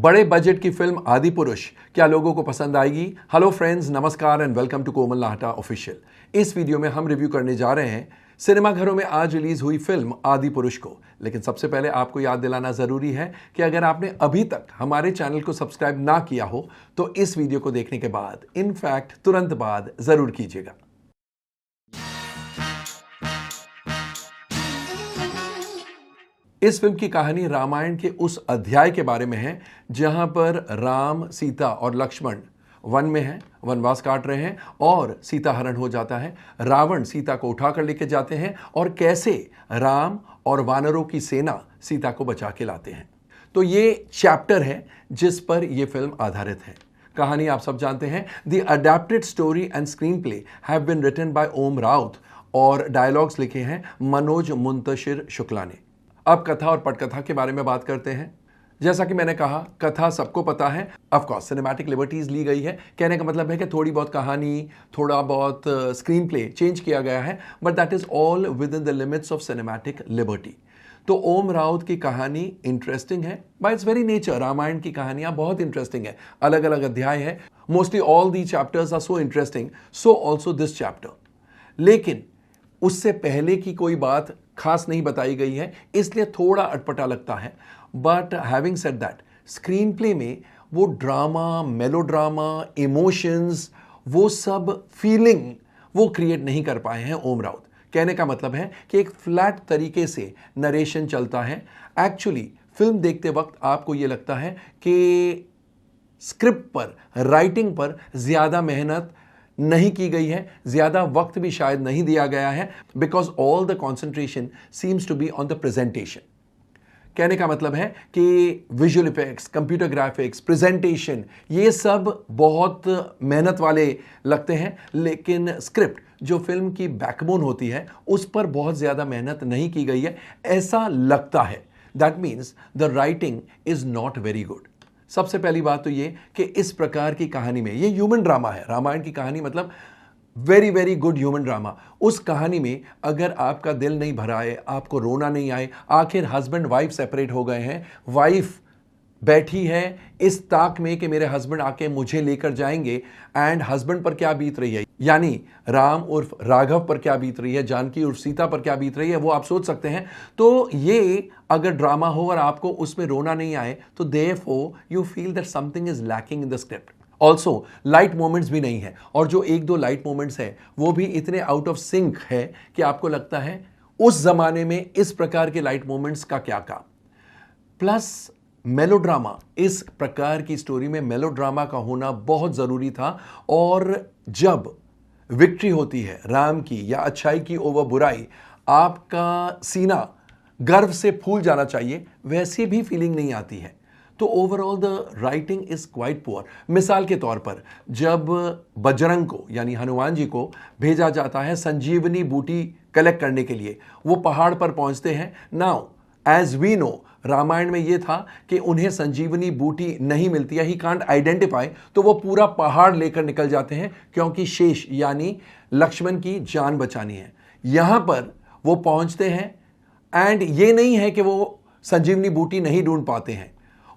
बड़े बजट की फिल्म आदि पुरुष क्या लोगों को पसंद आएगी? हेलो फ्रेंड्स, नमस्कार and welcome to Komal Lahta official. इस वीडियो में हम रिव्यू करने जा रहे हैं सिनेमाघरों में आज रिलीज हुई फिल्म आदि पुरुष को। लेकिन सबसे पहले आपको याद दिलाना जरूरी है कि अगर आपने अभी तक हमारे चैनल को सब्सक्राइब ना किया हो तो इस वीडियो को देखने के बाद, इनफैक्ट तुरंत बाद जरूर कीजिएगा। इस फिल्म की कहानी रामायण के उस अध्याय के बारे में है जहां पर राम, सीता और लक्ष्मण वन में हैं, वनवास काट रहे हैं और सीता हरण हो जाता है। रावण सीता को उठाकर लेके जाते हैं और कैसे राम और वानरों की सेना सीता को बचा के लाते हैं। तो ये चैप्टर है जिस पर यह फिल्म आधारित है। कहानी आप सब जानते हैं। The adapted story and screenplay have been written by Om Raut और डायलॉग्स लिखे हैं मनोज मुंतशिर शुक्ला ने। अब कथा और पटकथा के बारे में बात करते हैं। जैसा कि मैंने कहा, कथा सबको पता है। ऑफ कोर्स सिनेमैटिक लिबर्टीज ली गई है। कहने का मतलब है कि थोड़ी बहुत कहानी, थोड़ा बहुत स्क्रीन प्ले चेंज किया गया है, but that is all within the limits of cinematic liberty. तो ओम राउत की कहानी इंटरेस्टिंग है by its very nature. Ramayana की कहानियां बहुत इंटरेस्टिंग है, अलग अलग अध्याय है। Mostly all the chapters are so interesting, so also this chapter. लेकिन उससे पहले की कोई बात खास नहीं बताई गई है, इसलिए थोड़ा अटपटा लगता है। But having said that, screen play में वो ड्रामा, मेलोड्रामा, इमोशंस, वो सब फीलिंग वो क्रिएट नहीं कर पाए हैं ओम राउत। कहने का मतलब है कि एक फ्लैट तरीके से नरेशन चलता है। एक्चुअली फिल्म देखते वक्त आपको ये लगता है कि स्क्रिप्ट पर, राइटिंग पर ज्यादा मेहनत नहीं की गई है, ज्यादा वक्त भी शायद नहीं दिया गया है, because all the concentration seems to be on the presentation. कहने का मतलब है कि visual effects, computer graphics, presentation, ये सब बहुत मेहनत वाले लगते हैं, लेकिन स्क्रिप्ट जो फिल्म की बैकबोन होती है उस पर बहुत ज्यादा मेहनत नहीं की गई है, ऐसा लगता है। That means the writing is not very good. सबसे पहली बात तो ये कि इस प्रकार की कहानी में, ये ह्यूमन ड्रामा है, रामायण की कहानी मतलब very very good human drama. उस कहानी में अगर आपका दिल नहीं भरा है, आपको रोना नहीं आए, आखिर हस्बैंड वाइफ सेपरेट हो गए हैं, वाइफ बैठी है इस ताक में कि मेरे हस्बैंड आके मुझे लेकर जाएंगे, एंड हस्बैंड पर क्या बीत रही है, यानी राम उर्फ राघव पर क्या बीत रही है, जानकी उर्फ सीता पर क्या बीत रही है, वो आप सोच सकते हैं। तो ये अगर ड्रामा हो और आपको उसमें रोना नहीं आए तो therefore you feel that something is lacking in the script. Also light moments भी नहीं है, और जो एक दो लाइट मोमेंट्स है वो भी इतने आउट ऑफ सिंक है कि आपको लगता है उस जमाने में इस प्रकार के लाइट मोमेंट्स का क्या काम। प्लस मेलोड्रामा, इस प्रकार की स्टोरी में मेलोड्रामा का होना बहुत जरूरी था। और जब विक्ट्री होती है राम की या अच्छाई की ओवर बुराई, आपका सीना गर्व से फूल जाना चाहिए, वैसी भी फीलिंग नहीं आती है। तो overall the writing is quite poor. मिसाल के तौर पर जब बजरंग को यानी हनुमान जी को भेजा जाता है संजीवनी बूटी कलेक्ट करने के लिए, वो पहाड़ पर पहुंचते हैं। Now as we know, Ramayana में यह था कि उन्हें संजीवनी बूटी नहीं मिलती है, ही कांट आइडेंटिफाई, तो वो पूरा पहाड़ लेकर निकल जाते हैं क्योंकि शेष यानी लक्ष्मण की जान बचानी है। यहां पर वो पहुंचते हैं एंड ये नहीं है कि वो संजीवनी बूटी नहीं ढूंढ पाते हैं।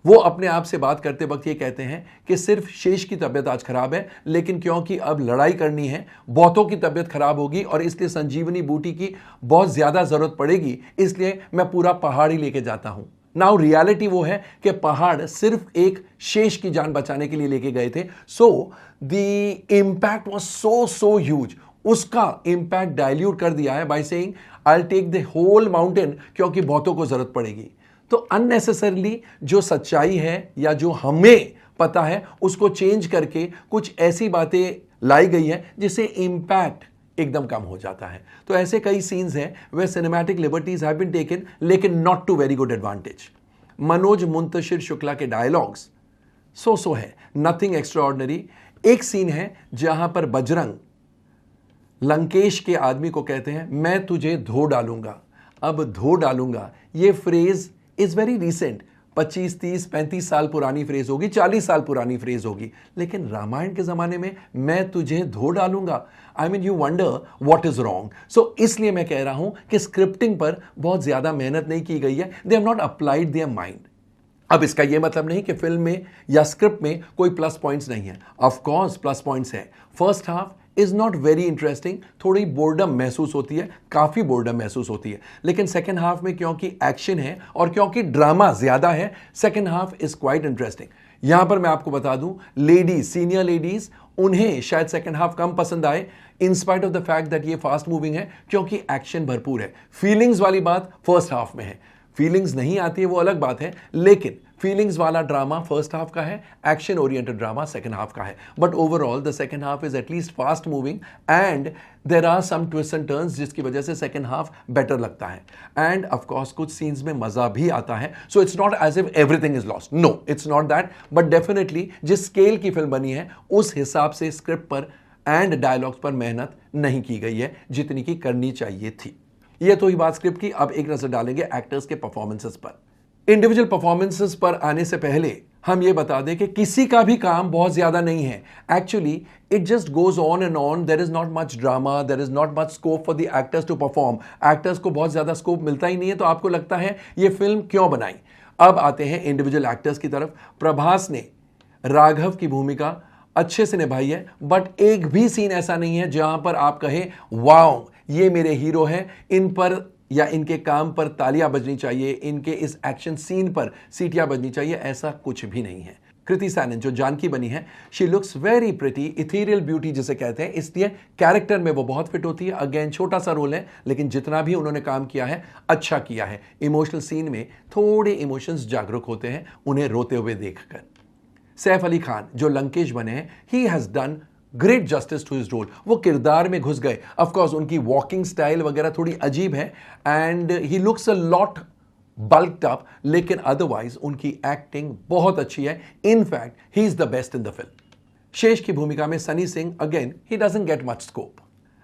वो अपने आप से बात करते वक्त ये कहते हैं कि सिर्फ शेष की तबीयत आज खराब है, लेकिन क्योंकि अब लड़ाई करनी है, बहुतों की तबीयत खराब होगी और इसलिए संजीवनी बूटी की बहुत ज्यादा जरूरत पड़ेगी, इसलिए मैं पूरा पहाड़ ही लेके जाता हूं। नाउ रियलिटी वो है कि पहाड़ सिर्फ एक शेष की जान बचाने के लिए लेके गए थे। So the impact was so huge. उसका इंपैक्ट डाइल्यूट कर दिया है by saying I will take the whole mountain, क्योंकि बहुतों को जरूरत पड़ेगी। तो अननेसेसरली जो सच्चाई है या जो हमें पता है उसको चेंज करके कुछ ऐसी बातें लाई गई है जिससे इंपैक्ट एकदम कम हो जाता है। तो ऐसे कई सीन्स हैं where cinematic liberties have been taken, लेकिन not to very good advantage. Manoj Muntashir Shukla के डायलॉग्स सो है, नथिंग एक्स्ट्राऑर्डिनरी। एक सीन है जहां पर बजरंग लंकेश के आदमी को कहते हैं मैं तुझे धो डालूंगा। अब धो डालूंगा ये फ्रेज इज वेरी रिसेंट, 25, 30, 35 साल पुरानी फ्रेज होगी, 40 साल पुरानी फ्रेज होगी, लेकिन रामायण के जमाने में मैं तुझे धो डालूंगा, I mean you wonder what is wrong. So इसलिए मैं कह रहा हूं कि स्क्रिप्टिंग पर बहुत ज्यादा मेहनत नहीं की गई है, they have not applied their mind. अब इसका यह मतलब नहीं कि फिल्म में या स्क्रिप्ट में कोई प्लस पॉइंट्स नहीं है। ऑफ कोर्स प्लस पॉइंट्स है। First half is not very interesting, थोड़ी बोर्डम महसूस होती है, काफी बोर्डम महसूस होती है। लेकिन सेकेंड हाफ में क्योंकि एक्शन है और क्योंकि ड्रामा ज्यादा है, second half is quite interesting. यहां पर मैं आपको बता दूं, लेडीज, सीनियर लेडीज, उन्हें शायद सेकेंड हाफ कम पसंद आए in spite of the fact that ये फास्ट मूविंग है, क्योंकि एक्शन भरपूर है। फीलिंग्स वाली बात फर्स्ट हाफ में है, फीलिंग्स नहीं आती है वो अलग बात है, लेकिन फीलिंग्स वाला ड्रामा फर्स्ट हाफ का है, action oriented drama second half का है। But overall the second half is at least fast moving and there are some twist and turns, जिसकी वजह से सेकंड हाफ बेटर लगता है। एंड ऑफ कोर्स कुछ सीन्स में मजा भी आता है। So it's not as if everything is lost, no it's not that, but definitely जिस स्केल की फिल्म बनी है उस हिसाब से स्क्रिप्ट पर एंड डायलॉग्स पर मेहनत नहीं की गई है जितनी की करनी चाहिए थी। यह तो ही बात स्क्रिप्ट की। अब एक नजर डालेंगे एक्टर्स के परफॉर्मेंसेस पर। इंडिविजुअल परफॉर्मेंसेस पर आने से पहले हम ये बता दें कि किसी का भी काम बहुत ज्यादा नहीं है। Actually it just goes on and on, there is not much drama, there is not much scope for the actors to perform. Actors को बहुत ज्यादा स्कोप मिलता ही नहीं है, तो आपको लगता है ये फिल्म क्यों बनाई। अब आते हैं इंडिविजुअल एक्टर्स की तरफ। प्रभास ने राघव की भूमिका अच्छे से निभाई है, बट एक भी सीन ऐसा नहीं है जहां पर आप कहें वाओ ये मेरे हीरो हैं, इन पर या इनके काम पर तालियां बजनी चाहिए, इनके इस एक्शन सीन पर सीटियां बजनी चाहिए, ऐसा कुछ भी नहीं है। कृति सैनन जो जानकी बनी है, she looks very pretty, ethereal beauty जिसे कहते हैं, इसलिए कैरेक्टर में वो बहुत फिट होती है। अगेन छोटा सा रोल है, लेकिन जितना भी उन्होंने काम किया है अच्छा किया है। इमोशनल सीन में थोड़े इमोशंस जागरूक होते हैं उन्हें रोते हुए देखकर। सैफ अली खान जो लंकेश बने हैं, he has done great justice to his role. वो किरदार में घुस गए। ऑफ कोर्स उनकी वॉकिंग स्टाइल वगैरह थोड़ी अजीब है and he looks a lot bulked up, लेकिन अदरवाइज उनकी एक्टिंग बहुत अच्छी है। In fact he is the best in the film. Shesh की भूमिका में Sunny Singh, again he doesn't get much scope.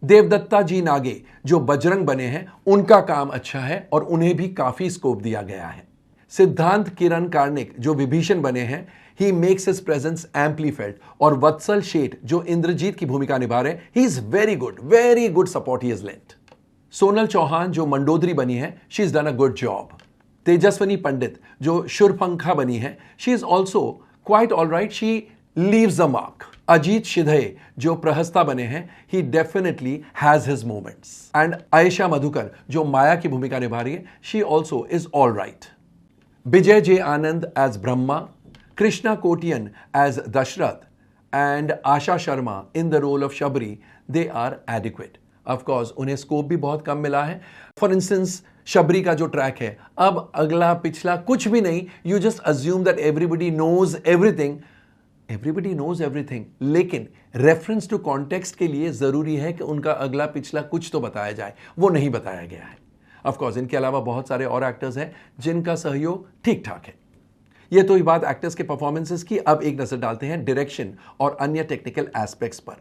Devdatta ji Nage जो बजरंग बने हैं, उनका काम अच्छा है और उन्हें भी काफी स्कोप दिया गया है। सिद्धांत किरण कार्निक जो विभीषण बने हैं, he makes his presence amply felt। और वत्सल शेठ जो इंद्रजीत की भूमिका निभा रहे, he is very good support he has lent। Sonal Chauhan जो मंडोदरी बनी है, she has done a good job। Tejaswini पंडित जो शुरपंखा बनी है, she is also quite all right, she leaves a mark। Ajit शिधे जो प्रहस्ता बने हैं, he definitely has his moments। And Ayesha Madhukar जो माया की भूमिका निभा रही है, she also is all right। Vijay J Anand as Brahma, Krishna Kotian as Dashrath and Asha Sharma in the role of Shabri, they are adequate। Of course, उन्हें स्कोप भी बहुत कम मिला है। फॉर इंस्टेंस शबरी का जो ट्रैक है, अब अगला पिछला कुछ भी नहीं, you just assume that everybody knows everything. Everybody knows everything, लेकिन रेफरेंस टू कॉन्टेक्स्ट के लिए जरूरी है कि उनका अगला पिछला कुछ तो बताया जाए, वो नहीं बताया गया है। ऑफ कोर्स इनके अलावा बहुत सारे और एक्टर्स हैं जिनका सहयोग ठीक ठाक है। ये तो ही बात एक्टर्स के परफॉर्मेंसेस की। अब एक नजर डालते हैं डायरेक्शन और अन्य टेक्निकल एस्पेक्ट्स पर।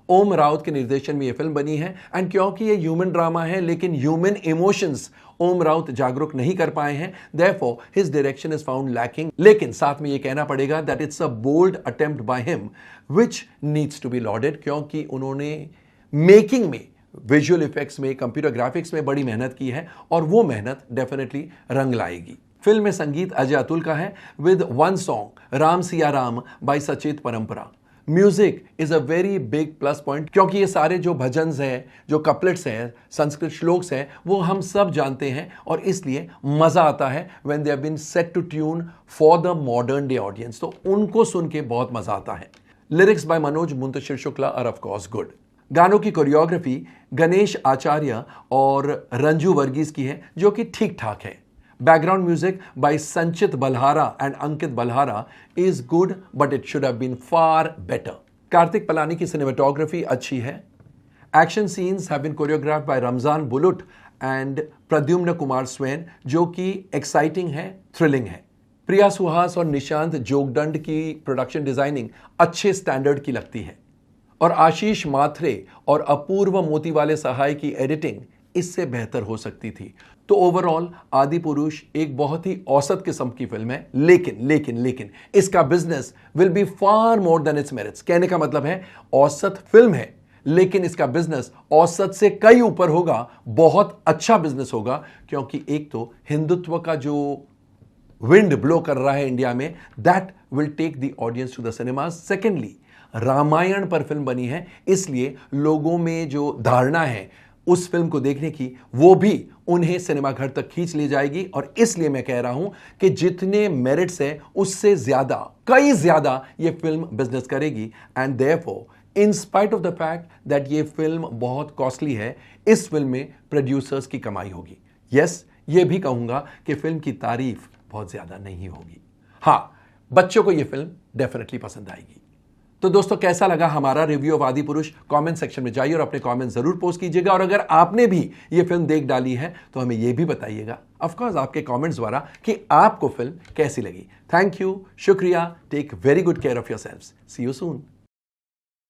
ओम राउत के निर्देशन में यह फिल्म बनी है एंड क्योंकि ये ह्यूमन ड्रामा है, लेकिन ह्यूमन इमोशंस ओम राउत जागरूक नहीं कर पाए हैं, therefore his direction is found lacking. लेकिन साथ में ये कहना पड़ेगा that it's a bold attempt by him which needs to be lauded, क्योंकि उन्होंने मेकिंग में, विजुअल इफेक्ट्स में, कंप्यूटर ग्राफिक्स में बड़ी मेहनत की है और वो मेहनत डेफिनेटली रंग लाएगी। फिल्म में संगीत अजय अतुल का है with one song Ram Siya Ram by Sachet Parampara. Music is a very big plus point, क्योंकि ये सारे जो भजन्स हैं, जो कपलेट्स हैं, संस्कृत श्लोक्स हैं, वो हम सब जानते हैं और इसलिए मजा आता है when they have been set to tune for the modern day audience, तो उनको सुन के बहुत मजा आता है। Lyrics by Manoj Muntashir Shukla are of course good. गानों की कोरियोग्राफी गणेश आचार्य और रंजू वर्गीस की है, जो कि ठीक ठाक है। Background music by Sanchit Balhara and Ankit Balhara is good, but it should have been far better. Karthik Palani की सिनेमेटोग्राफी अच्छी है। Action scenes have been choreographed by Ramazan Bulut and Pradyumna Kumar Swain, जो कि एक्साइटिंग है, थ्रिलिंग है। प्रिया सुहास और निशांत जोगदंड की प्रोडक्शन डिजाइनिंग अच्छे स्टैंडर्ड की लगती है और आशीष माथरे और अपूर्व मोतीवाले सहाय की एडिटिंग इससे बेहतर हो सकती थी। तो ओवरऑल आदि पुरुष एक बहुत ही औसत किस्म की फिल्म है, लेकिन इसका business will be far more than it's merits. कहने का मतलब है औसत फिल्म है, लेकिन इसका बिजनेस औसत से कई ऊपर होगा, बहुत अच्छा बिजनेस होगा, क्योंकि एक तो हिंदुत्व का जो विंड ब्लो कर रहा है इंडिया में, that will take the audience to the cinema. Secondly, Ramayana पर फिल्म बनी है, इसलिए लोगों में जो धारणा है उस फिल्म को देखने की, वो भी उन्हें सिनेमा घर तक खींच ले जाएगी। और इसलिए मैं कह रहा हूं कि जितने मेरिट्स हैं उससे ज्यादा, कई ज्यादा ये फिल्म बिजनेस करेगी। And therefore in spite of the fact that ये फिल्म बहुत कॉस्टली है, इस फिल्म में प्रोड्यूसर्स की कमाई होगी। यस, ये भी कहूंगा कि फिल्म की तारीफ बहुत ज्यादा नहीं होगी। हां, बच्चों को ये फिल्म डेफिनेटली पसंद आएगी। तो दोस्तों, कैसा लगा हमारा review of Adipurush? Comment section में जाइए और अपने कमेंट जरूर पोस्ट कीजिएगा। और अगर आपने भी ये फिल्म देख डाली है तो हमें ये भी बताइएगा, ऑफ कोर्स आपके कमेंट्स द्वारा, कि आपको फिल्म कैसी लगी। थैंक यू, शुक्रिया, take very good care of yourselves, see you soon.